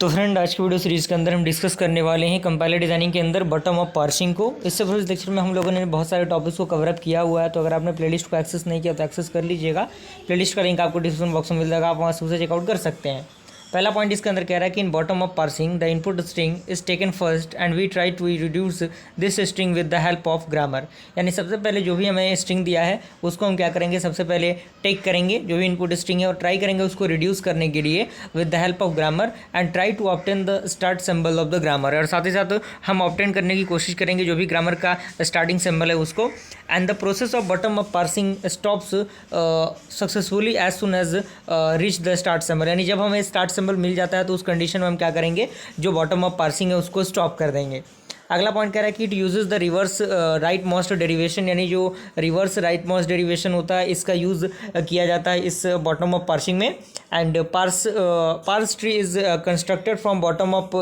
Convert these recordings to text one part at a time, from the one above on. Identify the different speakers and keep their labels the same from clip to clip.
Speaker 1: तो फ्रेंड, आज की वीडियो सीरीज़ के अंदर हम डिस्कस करने वाले हैं कंपाइलर डिजाइनिंग के अंदर बॉटम अप पार्सिंग को। इससे पहले इस लेक्चर में हम लोगों ने बहुत सारे टॉपिक्स को कवर अप किया हुआ है, तो अगर आपने प्लेलिस्ट को एक्सेस नहीं किया तो एक्सेस कर लीजिएगा। प्लेलिस्ट का लिंक आपको डिस्क्रिप्शन बॉक्स में मिल जाएगा, आप वहाँ से उसे चेकआउट कर सकते हैं। पहला पॉइंट इसके अंदर कह रहा है कि in bottom up parsing the input string is taken first and we try to reduce this string with the help of grammar. यानी सबसे पहले जो भी हमें स्ट्रिंग दिया है उसको हम क्या करेंगे, सबसे पहले टेक करेंगे जो भी इनपुट स्ट्रिंग है और ट्राई करेंगे उसको रिड्यूस करने के लिए with the help of grammar and try to obtain the start symbol of the grammar. और साथ ही साथ हम ऑब्टेन करने की कोशिश करेंगे जो भी ग्रामर का स्टार्टिंग सिंबल है उसको। And the process of bottom up parsing stops successfully as soon as reach the start symbol. यानी जब हमें स्टार्ट सिंबल मिल जाता है तो उस कंडीशन में हम क्या करेंगे, जो बॉटम अप पार्सिंग है उसको स्टॉप कर देंगे। अगला पॉइंट कह रहा है कि it uses the reverse right most derivation, यानी जो रिवर्स राइट मोस्ट डेरिवेशन होता है इसका यूज़ किया जाता है इस बॉटम अप पार्सिंग में। And parse tree is constructed from bottom up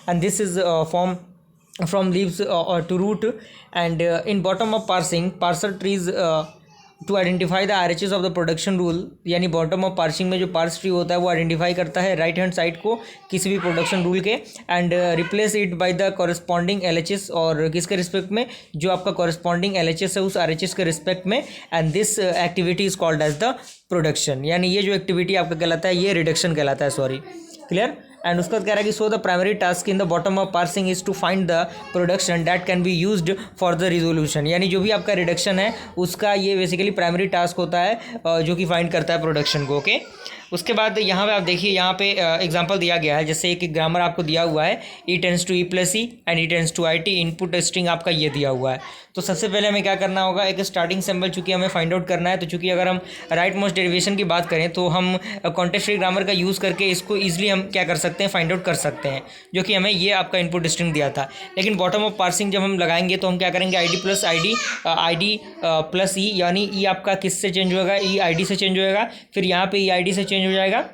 Speaker 1: and this is form from leaves to root and in bottom up parsing parser trees to identify the RHS of the production rule। यानी bottom up parsing में जो parse tree होता है वो identify करता है right hand side को किसी भी प्रोडक्शन रूल के and replace it by the corresponding LHS, और किसके रिस्पेक्ट में, जो आपका कॉरेस्पॉन्डिंग LHS है उस RHS के रिस्पेक्ट में। And this activity is called as the production, यानी ये जो एक्टिविटी आपका कहलाता है ये रिडक्शन कहलाता है, सॉरी, क्लियर। एंड उसका कह रहा है कि so the primary task in the bottom up parsing is to find the production that can be used for the resolution. यानी जो भी आपका रिडक्शन है उसका ये बेसिकली प्राइमरी टास्क होता है जो कि फाइंड करता है प्रोडक्शन को। ओके, उसके बाद यहाँ पे आप देखिए, यहाँ पे एग्जांपल दिया गया है, जैसे एक ग्रामर आपको दिया हुआ है E tends to E plus E and E tends to I T, input string आपका ये दिया हुआ है। तो सबसे पहले हमें क्या करना होगा, एक स्टार्टिंग सिंबल चूंकि हमें फाइंड आउट करना है, तो चूंकि अगर हम राइट मोस्ट डेरिवेशन की बात करें तो हम कॉन्टेक्स्ट फ्री ग्रामर का यूज़ करके इसको ईजिली हम क्या कर सकते हैं, फाइंड आउट कर सकते हैं, जो कि हमें ये आपका इनपुट स्ट्रिंग दिया था। लेकिन बॉटम ऑफ पार्सिंग जब हम लगाएंगे तो हम क्या करेंगे, आई डी प्लस ई, यानी ई आपका किससे चेंज होगा, ई आई डी से चेंज होएगा, फिर यहाँ पे ई आई डी से चेंज हो जाएगा,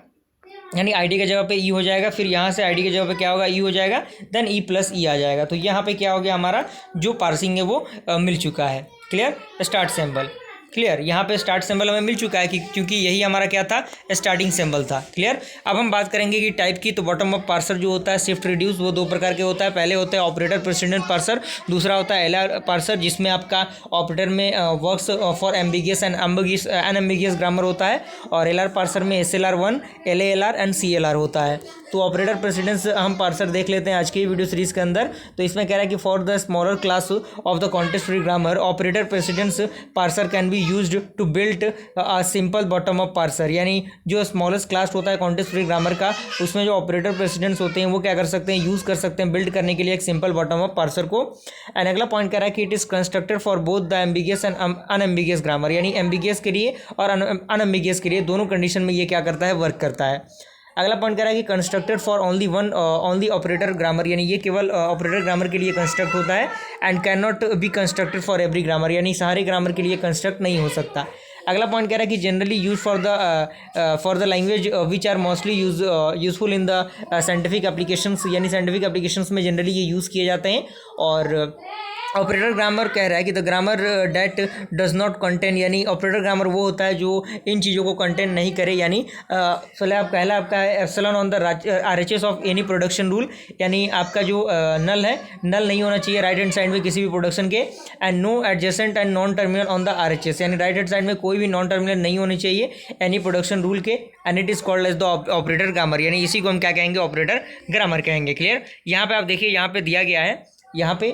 Speaker 1: यानी आई डी के जगह पे ई हो जाएगा, फिर यहाँ से आई डी के जगह पे क्या होगा, ई हो जाएगा, देन ई प्लस ई आ जाएगा। तो यहाँ पे क्या हो गया, हमारा जो पार्सिंग है वो मिल चुका है। क्लियर, स्टार्ट सिंबल क्लियर, यहाँ पे स्टार्ट सिंबल हमें मिल चुका है क्योंकि यही हमारा क्या था, स्टार्टिंग सिंबल था। क्लियर। अब हम बात करेंगे कि टाइप की, तो बॉटम अप पार्सर जो होता है शिफ्ट रिड्यूस वो दो प्रकार के होता है। पहले होता है ऑपरेटर प्रेसिडेंट पार्सर, दूसरा होता है LR पार्सर जिसमें आपका ऑपरेटर में works for ambiguous and unambiguous grammar होता है, और LR पार्सर में SLR1, LALR एंड CLR होता है। तो ऑपरेटर प्रेसिडेंस हम पार्सर देख लेते हैं आज की वीडियो सीरीज के अंदर। तो इसमें कह रहा है कि for the smaller class of the context free grammar operator precedence parser can be used to build a simple bottom up parser. यानी जो स्मॉलेस्ट क्लास होता है कॉन्टेक्स्ट फ्री ग्रामर का, उसमें जो ऑपरेटर प्रेसिडेंस होते हैं वो क्या कर सकते हैं, यूज़ कर सकते हैं बिल्ड करने के लिए एक सिंपल बॉटम अप पार्सर को। एंड अगला पॉइंट कह रहा है कि it is constructed for both the ambiguous and unambiguous grammar, यानी एम्बिगियस के लिए और अनएम्बिगियस के लिए दोनों कंडीशन में ये क्या करता है, वर्क करता है। अगला पॉइंट कह रहा है कि constructed for only operator grammar, यानी ये केवल ऑपरेटर ग्रामर के लिए कंस्ट्रक्ट होता है। And can not be constructed for every grammar, यानी सारे ग्रामर के लिए कंस्ट्रक्ट नहीं हो सकता। अगला पॉइंट कह रहा है कि generally use for the language which are mostly useful in the scientific applications, यानी साइंटिफिक एप्लीकेशंस में जनरली ये यूज़ किए जाते हैं। और ऑपरेटर ग्रामर कह रहा है कि the grammar that does not contain, यानी ऑपरेटर ग्रामर वो होता है जो इन चीज़ों को कंटेन नहीं करे। यानी पहला आपका है epsilon on the RHS of any production rule, यानी आपका जो नल है, नल नहीं होना चाहिए राइट हैंड साइड में किसी भी प्रोडक्शन के। And no adjacent and non terminal on the RHS, यानी राइट हैंड साइड में कोई भी नॉन टर्मिनल नहीं होने चाहिए एनी प्रोडक्शन रूल के। And it is called as the operator grammar, यानी इसी को हम क्या कहेंगे, ऑपरेटर ग्रामर कहेंगे। क्लियर। यहाँ पे आप देखिए, यहाँ पे दिया गया है, यहाँ पे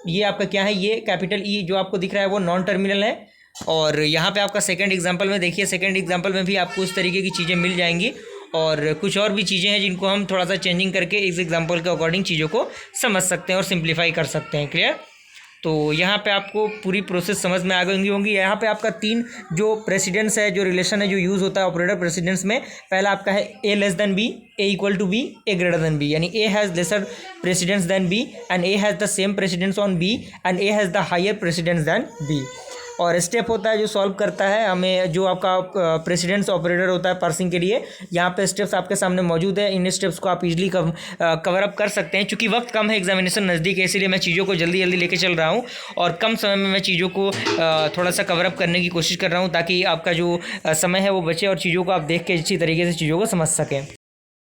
Speaker 1: ये आपका क्या है, ये कैपिटल ई जो आपको दिख रहा है वो नॉन टर्मिनल है। और यहाँ पे आपका सेकंड एग्जांपल में देखिए, सेकंड एग्जांपल में भी आपको इस तरीके की चीज़ें मिल जाएंगी, और कुछ और भी चीज़ें हैं जिनको हम थोड़ा सा चेंजिंग करके इस एग्जांपल के अकॉर्डिंग चीज़ों को समझ सकते हैं और सिंप्लीफाई कर सकते हैं। क्लियर। तो यहाँ पे आपको पूरी प्रोसेस समझ में आ गई होंगी। यहाँ पे आपका तीन जो प्रेसिडेंस है, जो रिलेशन है, जो यूज़ होता है ऑपरेटर प्रेसिडेंस में, पहला आपका है A less than B, A equal to B, A greater than B, यानी A has lesser precedence than B and A has the same precedence on B and A has the higher precedence than B। और step होता है जो solve करता है हमें, जो आपका प्रेसिडेंस ऑपरेटर होता है पार्सिंग के लिए। यहाँ पे स्टेप्स आपके सामने मौजूद है, इन स्टेप्स को आप इजीली कवर अप कर सकते हैं। चूँकि वक्त कम है, एग्जामिनेशन नज़दीक है, इसीलिए मैं चीज़ों को जल्दी जल्दी लेके चल रहा हूँ और कम समय में मैं चीज़ों को थोड़ा सा कवर अप करने की कोशिश कर रहा हूँ, ताकि आपका जो समय है वो बचे और चीज़ों को आप देख के अच्छी तरीके से चीज़ों को समझ सकें।